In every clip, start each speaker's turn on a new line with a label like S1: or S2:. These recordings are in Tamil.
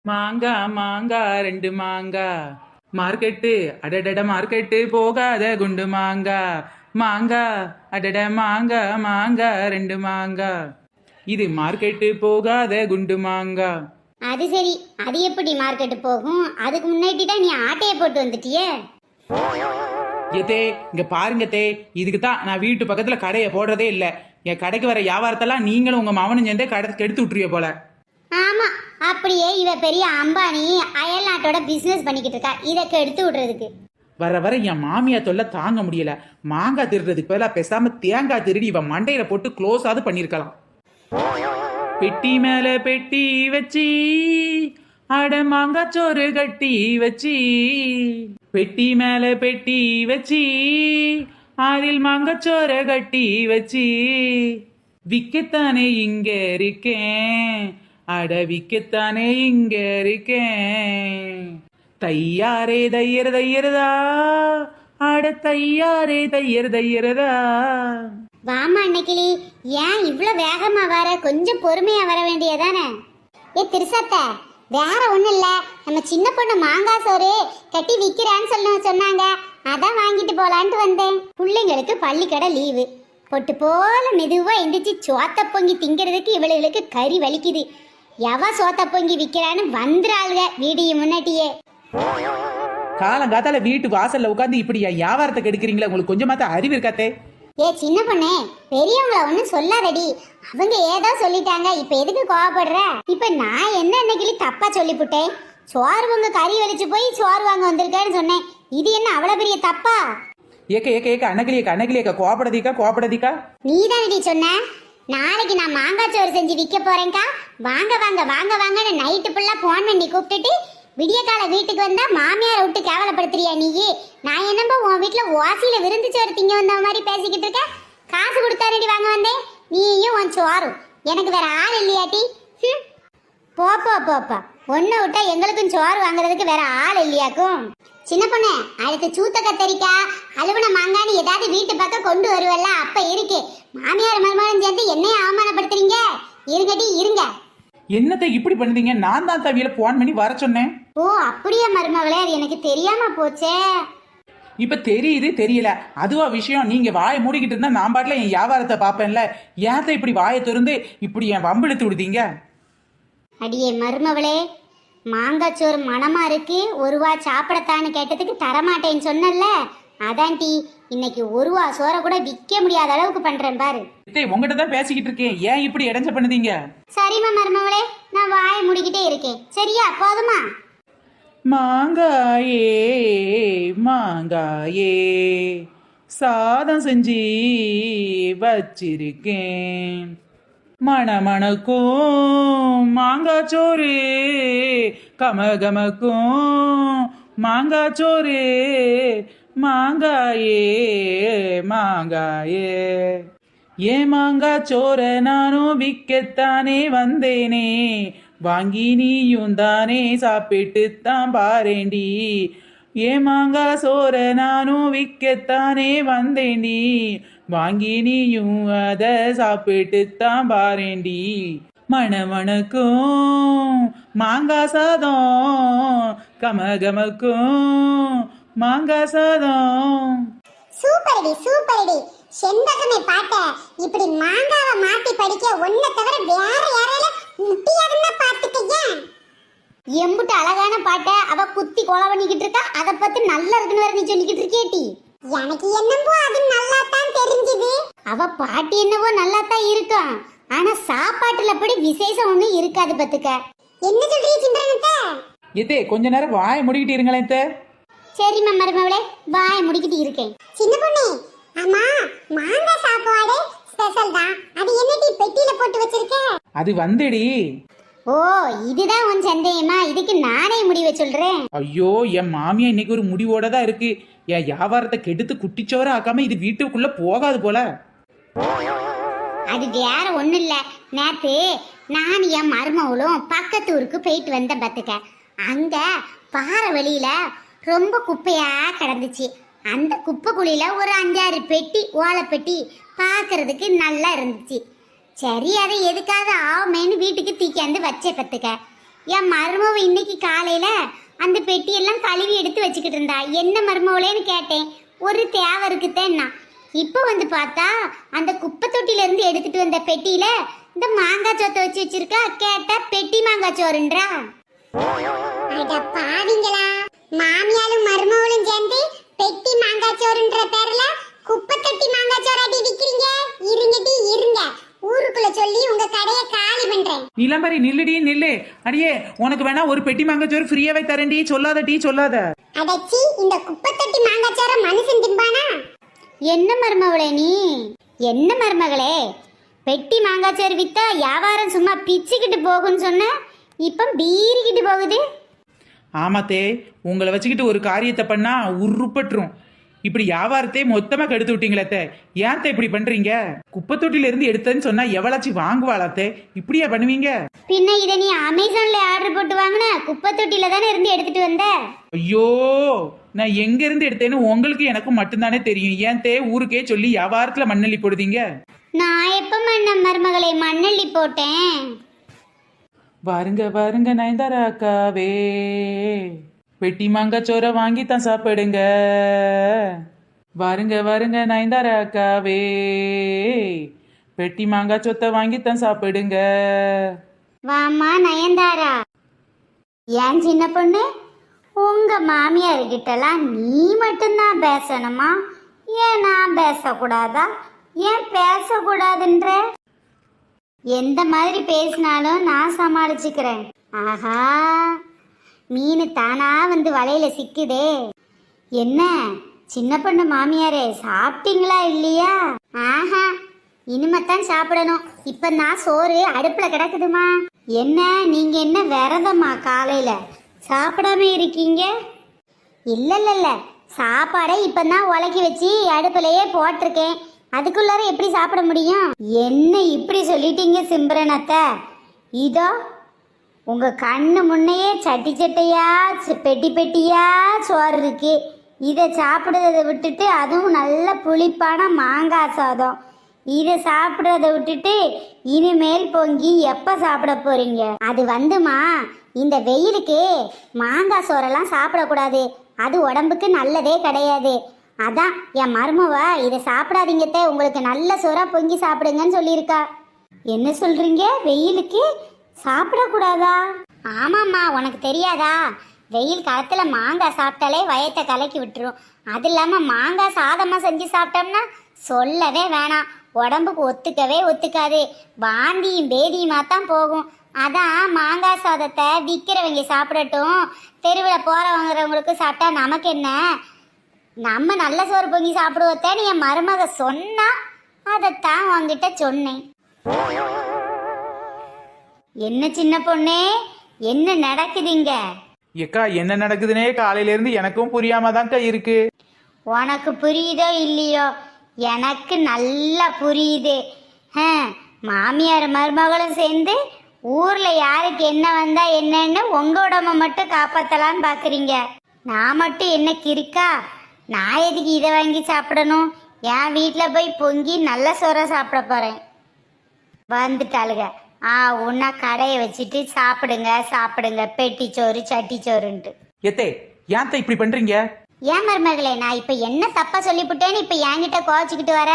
S1: மாங்கா மாங்கா ரெண்டு மாங்கா மார்க்கெட்டு அடடட மார்க்கெட்டு போகாத குண்டு மாங்கா மாங்கா அடட மாங்கா மாங்கா ரெண்டு மாங்கா இது மார்க்கெட்டு போகாத குண்டு மாங்கா.
S2: அது சரி, அது எப்படி மார்க்கெட்டு போகும்? அதுக்கு முன்னாடி தான் நீ ஆட்டையை போட்டு வந்துட்டியே.
S1: ஏத்தே இங்க பாருங்க தே, இதுக்கு தான் நான் வீட்டு பக்கத்துல கடையை போடுறதே இல்ல. என் கடைக்கு வர வியாபாரத்தெல்லாம் நீங்களும் உங்க மவனும் சேர்ந்தே கடை கெடுத்து விட்டுருவிய போல.
S2: ஆமா, அப்படியே இவ பெரிய அம்பானி அயல் நாட்டோட பிசினஸ் பண்ணிக்கிட்டு இருக்கா, இதை கெடுத்து விடுறதுக்கு.
S1: வர வர என் மாமியா தொல்லை தாங்க முடியல. மாங்காய் திருடுறதுக்கு பதிலாக பேசாம தேங்காய் திருடி இவன் மண்டையில போட்டு க்ளோஸாவது பண்ணிருக்கலாம். பெட்டி மேல பெட்டி வச்சி அட மாங்காய் சோறு கட்டி வச்சி, பெட்டி மேல பெட்டி வச்சி அதில் மாங்காய் சோறு கட்டி வச்சி, விக்கத்தானே இங்க இருக்கேன் அட விக்கத்தானே இங்க இருக்கேன், தையாரே தையர் தையரதா அட தையாரே தையர் தையரதா.
S2: வாமா அன்னைக்கிளி, ஏன் இவ்வளவு வேகமா வர? கொஞ்சம் பொறுமையா வர வேண்டியதானே? ஏ திருசத்த, வேற ஒண்ணும் இல்ல, நம்ம சின்ன பொண்ணு மாங்காய் சோறு கட்டி விக்கிறான்னு சொன்னாங்க, அதான் வாங்கிட்டு போலான்ட்டு வந்தேன். பிள்ளைங்களுக்கு பள்ளிக்கடை லீவு, பொட்டு போல மெதுவா எந்திரிச்சு சோத்த பொங்கி திங்கிறதுக்கு இவளுகளுக்கு கறி வலிக்குது. எவ சோத்த பொங்கி விக்கிறான்னு வந்துறாளுக வீடிய முன்னாடியே.
S1: காலங்காத்தால வீட்டு வாசல்ல உட்காந்து இப்படி வியாபாரத்தை கெடுக்கிறீங்களா? உங்களுக்கு கொஞ்சமாத்த அறிவு இருக்காத்தே?
S2: ஏ சின்ன பொண்ணே, பெரியவங்கள ஒன்னும் சொல்லாதடி, அவங்க ஏதோ சொல்லிட்டாங்க, இப்ப எதுக்கு கோவப்படுற? இப்ப நான் என்ன அன்னைக்கு தப்பா சொல்லிவிட்டேன்? சோறு உங்க கறி வலிச்சு போய் சோறு வாங்க வந்திருக்கேன்னு சொன்னேன், இது என்ன அவ்வளவு பெரிய தப்பா?
S1: ஏக்க ஏக்க ஏக்க அன்னகிளியக்கா அன்னகிளியக்கா கோபப்படாதீக்கா கோபப்படாதீக்கா.
S2: நீதானடி சொன்ன நாளைக்கு நான் மாங்காய் சோறு செஞ்சு விற்க போறேன்க்கா, வாங்க வாங்க வாங்க வாங்கன்னு நைட்டு ஃபுல்லா போன் பண்ணி கூப்பிட்டுட்டு விடிய கால வீட்டுக்கு வந்தா மாமியாரை விட்டு கேவலப்படுத்துறியா நீயே? நான் என்னப்பா உன் வீட்டுல ஓசியில விருந்து சோறு திங்க வந்த மாதிரி பேசிக்கிட்டு இருக்க? காசு கொடுத்தாரடி வாங்க வந்தேன், நீயும் உன் சோறும். எனக்கு வேற ஆள் இல்லையாட்டி? போப்பா போப்பா, ஒன்ன விட்டா எங்களுக்கும் சோறு வாங்குறதுக்கு வேற ஆள் இல்லையாக்கும். சின்ன பொண்ணு, அடுத்து சூத்த கத்தரிக்கா அலுவன மாங்கான்னு ஏதாவது வீட்டு பக்கம் கொண்டு வருவல்ல, அப்ப இருக்கு. மாமியார் மருமகன் சேர்ந்து என்னைய அவமானப்படுத்துறீங்க? இருங்கடி இருங்க.
S1: என்னத்தை இப்படி பண்ணுறீங்க? நான் தான் தவியில போன் பண்ணி வர சொன்னேன்.
S2: ஓ அப்படியே மருமகளே, அது எனக்கு தெரியாம போச்சே.
S1: இப்ப தெரியுது தெரியல அதுவா விஷயம். நீங்க வாயை மூடிக்கிட்டு இருந்தா நான் பாட்டுல என் வியாபாரத்தை பாப்பேன்ல, ஏன் இப்படி வாயை திறந்து இப்படி என் வம்பிழுத்து விடுதீங்க?
S2: அடியே மருமகளே, மாங்காய் சோறு மனமா இருக்கு, ஒருவா சாப்பிடத்தான்னு கேட்டதுக்கு தரமாட்டேன்னு சொன்னல, அதான் டி இன்னைக்கு ஒருவா சோற கூட விற்க முடியாத அளவுக்கு பண்றேன் பாரு.
S1: உங்ககிட்ட தான் பேசிக்கிட்டு இருக்கேன், ஏன் இப்படி இடைஞ்ச பண்ணுதீங்க?
S2: சரிம்மா மருமகளே, நான் வாயை முடிக்கிட்டே இருக்கேன், சரியா? போதுமா?
S1: மாங்காயே மாங்காயே சாதம் செஞ்சு வச்சிருக்கேன், மணமணக்கும் மாங்காய் சோறு கமகமக்கும் மாங்காய் சோறு, மாங்காயே மாங்காயே ஏன் மாங்காய் சோற நானும் விற்கத்தானே வந்தேனே, வாங்கி நீயும் தானே சாப்பிட்டு தான் பாரேண்டி, ஏன் மாங்காய் சோற நானும் விற்கத்தானே வந்தேண்டி, வாங்கி நீயும் அதை சாப்பிட்டு தான் பாரேண்டி, மணமணக்கும் மாங்காய் சாதம் கமகமக்கும் மாங்காய் சாதம்.
S2: சூப்பர்டி சூப்பர்டி, செண்பகமே பாட்ட இப்படி மாங்காவை மாத்தி படிக்க ஒன்ன தவிர வேற யாரால முட்டியாதுன்னா பாத்துக்கங்க. எம்புட்டு அழகான பாட்ட அவ குத்தி கொலை பண்ணிக்கிட்டு இருக்கா, அத பத்தி நல்லா இருக்குன்னு வேற நீ சொல்லிக்கிட்டு இருக்கேட்டி. எனக்கு என்னவோ அது நல்லா தான் தெரிஞ்சது. அவ பாட்டு என்னவோ நல்லா தான் இருக்கும், ஆனா சாப்பாட்டுல அப்படி விசேஷம் ஒண்ணும் இருக்காது பத்துக்க. என்ன சொல்றீங்க சிந்தனத்தை?
S1: இதே கொஞ்ச நேரம் வாயை முடிக்கிட்டு இருங்களேன்.
S2: சரிம்மா மருமகளே, வாயை முடிக்கிட்டு இருக்கேன். சின்ன பொண்ணு, ஆமா மாங்காய் சாப்பாடு ஸ்பெஷல் தான், அது என்னடி பெட்டியில போட்டு வச்சிருக்க?
S1: அது வந்துடி.
S2: ஓ இதுதான் உன் சந்தேகமா? இதுக்கு நானே முடிவை சொல்றேன்.
S1: ஐயோ என் மாமியா இன்னைக்கு ஒரு முடிவோட தான் இருக்கு. என் வியாபாரத்தை கெடுத்து குட்டிச்சோர ஆக்காம இது வீட்டுக்குள்ள போகாது போல.
S2: அது வேற ஒண்ணும் இல்ல, நேத்து நான் என் மருமகளும் பக்கத்து ஊருக்கு போயிட்டு வந்த பத்துக்க, அங்க பாறை வழியில ரொம்ப குப்பையா கிடந்துச்சு. அந்த குப்பை குழியில ஒரு 5-6 பெட்டி ஓலை பெட்டி பார்க்கறதுக்கு நல்லா இருந்துச்சு. சரி அதை எதுக்காக ஆவுமேன்னு வீட்டுக்கு தூக்கியாந்து வச்சே பத்துக்க. என் மருமவ இன்னைக்கு காலையில அந்த பெட்டியெல்லாம் கழுவி எடுத்து வச்சுக்கிட்டு இருந்தா. என்ன மருமவளேன்னு கேட்டேன். ஒரு தேவை இருக்குத்தேன்னா. இப்போ வந்து பார்த்தா அந்த குப்பை தொட்டில இருந்து எடுத்துட்டு வந்த பெட்டியில இந்த மாங்காய் சோத்தை வச்சு வச்சிருக்கா. கேட்டா பெட்டி மாங்காய் சோறுன்றா. அட பாவிங்களா, மாமியாரும் மருமவளும் சேர்ந்து பெட்டி மாங்காய் சோறுன்ற பேர்ல குப்பை தொட்டி மாங்காய் சோறாட்டி விக்கிறீங்க. இருங்கடி இருங்க, ஊருக்குள்ள சொல்லி உங்க கடையை காலி பண்றேன்.
S1: நிலம்பரி நில்லுடி நில்லு. அடியே உனக்கு வேணா ஒரு பெட்டி மாங்காச்சோறு ஃப்ரீயாவே தரேன்டி. சொல்லாத டீ சொல்லாத.
S2: அடச்சி, இந்த குப்பை தொட்டி மாங்காய் சோற மனுஷன் திம்பானா? என்ன மருமவளே நீ? என்ன மருமகளே, பெட்டி மாங்காய் சோறு வித்தா வியாபாரம் சும்மா பிச்சுக்கிட்டு போகுன்னு சொன்ன, இப்ப பீறிக்கிட்டு போகுது.
S1: ஆமாத்தே, உங்களை வச்சுக்கிட்டு ஒரு காரியத்தை பண்ணா உருப்பட்டுரும். இப்படி வியாபாரத்தை மொத்தமா கெடுத்து விட்டீங்களே. ஏன் இப்படி பண்றீங்க? குப்பை தொட்டில இருந்து எடுத்தேன்னு சொன்னா எவ்வளாச்சும் வாங்குவாளாத்தே? இப்படியா பண்ணுவீங்க?
S2: பின்ன இதை நீ அமேசான்ல ஆர்டர் போட்டு வாங்கின குப்பை தொட்டில தானே இருந்து எடுத்துட்டு வந்த.
S1: ஐயோ, நான் எங்க இருந்து எடுத்தேன்னு உங்களுக்கு எனக்கும் மட்டும்தானே தெரியும். ஏன் ஊருக்கே சொல்லி வியாபாரத்துல மண்ணள்ளி போடுதீங்க?
S2: நான் எப்ப மருமகளே மண்ணள்ளி போட்டேன்?
S1: வாருங்க வாருங்க நயன்தாரா அக்காவே, பெட்டி மாங்காச்சோரை வாங்கி தான் சாப்பிடுங்க. வாருங்க வாருங்க நயன்தாரா அக்காவே, பெட்டி மாங்காச்சோத்தை வாங்கி தான் சாப்பிடுங்க.
S2: வாமா நயன்தாரா. ஏன் சின்ன பொண்ணு, உங்க மாமியார்கிட்டலாம் நீ மட்டும்தான் பேசணுமா? ஏன் நான் பேசக்கூடாதா? ஏன் பேசக்கூடாதுன்ற? எந்த மாதிரி பேசினாலும் நான் சமாளிச்சுக்கிறேன். ஆஹா, மீன் தானா வந்து வலையில சிக்குதே. என்ன சின்ன பொண்ணு மாமியாரே, சாப்பிட்டீங்களா இல்லையா? ஆஹா, இனிமேத்தான் சாப்பிடணும். இப்ப நான் சோறு அடுப்புல கிடக்குதுமா. என்ன நீங்க என்ன விரதமா காலையில சாப்பிடாம இருக்கீங்க? இல்ல இல்ல இல்ல, சாப்பாடை இப்பதான் உலக்கி வச்சு அடுப்புலயே போட்டிருக்கேன். அதுக்குள்ளார எப்படி சாப்பிட முடியும்? என்ன இப்படி சொல்லிட்டீங்க சிம்ரனத்தை? இதோ உங்க கண்ணு முன்னையே சட்டி சட்டையா பெட்டி பெட்டியா சோறு இருக்கு. இதை சாப்பிடுறத விட்டுட்டு, அதுவும் நல்ல புளிப்பான மாங்காய் சாதம், இதை சாப்பிட்றத விட்டுட்டு இனிமேல் பொங்கி எப்போ சாப்பிட போறீங்க? அது வந்துமா, இந்த வெயிலுக்கு மாங்காய் சோறெல்லாம் சாப்பிடக்கூடாது. அது உடம்புக்கு நல்லதே கிடையாது. அதான் என் மருமவ இதை சாப்பிடாதீங்கத்தே, உங்களுக்கு நல்ல சோறா பொங்கி சாப்பிடுங்கன்னு சொல்லியிருக்கா. என்ன சொல்றீங்க? வெயிலுக்கு சாப்பிடக்கூடாதா? ஆமாம்மா, உனக்கு தெரியாதா? வெயில் காலத்தில் மாங்காய் சாப்பிட்டாலே வயத்தை கலக்கி விட்டுரும். அது இல்லாமல் மாங்காய் சாதமாக செஞ்சு சாப்பிட்டோம்னா சொல்லவே வேணாம், உடம்புக்கு ஒத்துக்கவே ஒத்துக்காது. வாந்தியும் பேதியுமா தான் போகும். அதான் மாங்காய் சாதத்தை விற்கிறவங்க சாப்பிடட்டும், தெருவில் போகிறவங்கிறவங்களுக்கு சாப்பிட்டா நமக்கு என்ன? நம்ம நல்ல சோறு பொங்கி சாப்பிடுவத்தேன்னு என் மருமக சொன்னா, அதைத்தான் உங்ககிட்ட சொன்னேன். என்ன சின்ன பொண்ணே, என்ன நடக்குதுங்க?
S1: ஏக்கா, என்ன நடக்குதுன்னே காலையில இருந்து எனக்கும் புரியாம தான்க்கா இருக்கு.
S2: உனக்கு புரியுதோ இல்லையோ, எனக்கு நல்லா புரியுது. மாமியார் மருமகளும் சேர்ந்து ஊர்ல யாருக்கு என்ன வந்தா என்னன்னு உங்க உடம்ப மட்டும் காப்பாத்தலான்னு பாக்குறீங்க. நான் மட்டும் என்ன கிறுக்கா? நான் எதுக்கு இதை வாங்கி சாப்பிடணும்? என் வீட்டில் போய் பொங்கி நல்ல சோற சாப்பிட போறேன். வந்துட்டாளுங்க. உன்னா கடையை வச்சுட்டு சாப்பிடுங்க சாப்பிடுங்க, பெட்டி சோறு சட்டி சோறுன்ட்டு.
S1: ஏத்தே, ஏன் இப்படி பண்றீங்க?
S2: ஏன் மருமகளே, நான் இப்ப என்ன தப்பா சொல்லிவிட்டேன்னு இப்ப என்கிட்ட கோச்சிக்கிட்டு வர?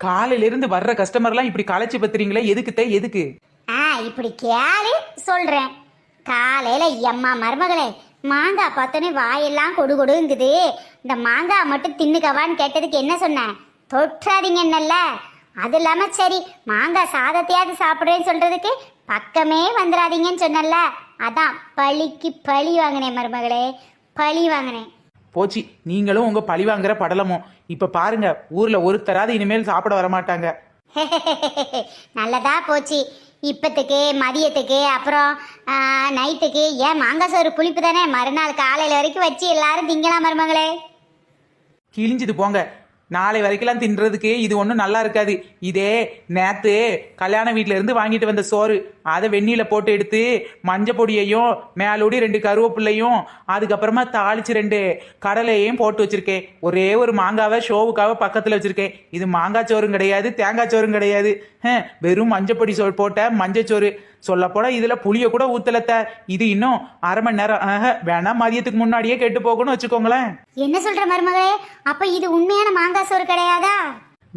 S1: காலையில இருந்து வர்ற கஸ்டமர்லாம் இப்படி களைச்சு பத்துறீங்களே, எதுக்குத்தே எதுக்கு?
S2: இப்படி கேளு சொல்றேன். காலையில எம்மா மருமகளே, மாங்காய் பார்த்தோன்னே வாயெல்லாம் கொடு கொடுங்குது. இந்த மாங்காய் மட்டும் தின்னுக்கவான்னு கேட்டதுக்கு என்ன சொன்னேன்? தொற்றாதீங்க என்னல்ல. அது இல்லாம சரி மாங்காய் சாதத்தையாவது சாப்பிட்றேன்னு சொல்றதுக்கு பக்கமே வந்துடாதீங்கன்னு சொன்னல. அதான் பழிக்கு பழி வாங்கினேன் மருமகளே, பழி வாங்கினேன்.
S1: போச்சு, நீங்களும் உங்க பழி வாங்குற படலமும். இப்ப பாருங்க, ஊர்ல ஒருத்தராது இனிமேல் சாப்பிட வரமாட்டாங்க.
S2: நல்லதா போச்சு. இப்பத்துக்கு மதியத்துக்கு அப்புறம் நைட்டுக்கு ஏன் மாங்காய் சோறு புளிப்பு தானே, மறுநாள் காலையில வரைக்கும் வச்சு எல்லாரும் திங்கலாம் மருமகளே.
S1: கிழிஞ்சுது போங்க. நாளை வரைக்கெல்லாம் தின்றதுக்கு இது ஒன்றும் நல்லா இருக்காது. இதே நேற்று கல்யாண வீட்டில இருந்து வாங்கிட்டு வந்த சோறு, அதை வெந்நீல போட்டு எடுத்து மஞ்சள் பொடியையும் மேலோடி 2 கருவேப்பிள்ளையும் அதுக்கப்புறமா தாளிச்சு 2 கடலையும் போட்டு வச்சிருக்கேன். ஒரே ஒரு மாங்காவை ஷோவுக்காக பக்கத்தில் வச்சிருக்கேன். இது மாங்காய் சோறும் கிடையாது, தேங்காய் சோறும் கிடையாது. வெறும் மஞ்சள் பொடி போட்ட மஞ்சள் சோறு. சொல்லப்போனா இதுல புளிய கூட ஊத்தலத்த. இது இன்னும் அரை மணி நேரம் வேணா மதியத்துக்கு முன்னாடியே கெட்டு போகணும்னு வச்சுக்கோங்களேன்.
S2: என்ன சொல்ற மருமகளே? அப்ப இது உண்மையான மாங்காய் சோறு கிடையாதா?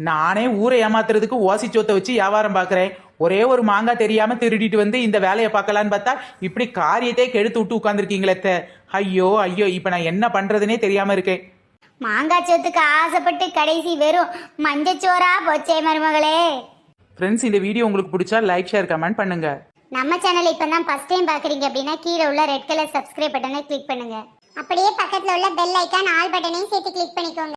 S1: நானே ஊரை ஏமாத்துறதுக்கு ஓசிச்சோத்தை வச்சு வியாபாரம் பாக்குறேன். ஒரே ஒரு மாங்காய் தெரியாம திருடிட்டு வந்து இந்த வேலையை பார்க்கலான்னு பார்த்தா இப்படி காரியத்தை கெடுத்து விட்டு உட்காந்துருக்கீங்களே. ஐயோ ஐயோ, இப்ப நான் என்ன பண்றதுனே தெரியாம இருக்கேன்.
S2: மாங்காய் சோத்துக்கு ஆசைப்பட்டு கடைசி வெறும் மஞ்சச்சோறா போச்சே மருமகளே.
S1: ஃப்ரெண்ட்ஸ், இந்த வீடியோ உங்களுக்கு பிடிச்சா லைக், ஷேர், கமெண்ட் பண்ணுங்க.
S2: நம்ம சேனல் இப்போ தான் ஃபர்ஸ்ட் டைம் பார்க்குறீங்க அப்படின்னா கீழே உள்ள ரெட் கலர் சப்ஸ்கிரைப் பட்டனை கிளிக் பண்ணுங்க. அப்படியே பக்கத்தில் உள்ள பெல் ஐக்கான் ஆல் பட்டனையும் சேர்த்து கிளிக் பண்ணிக்கோங்க.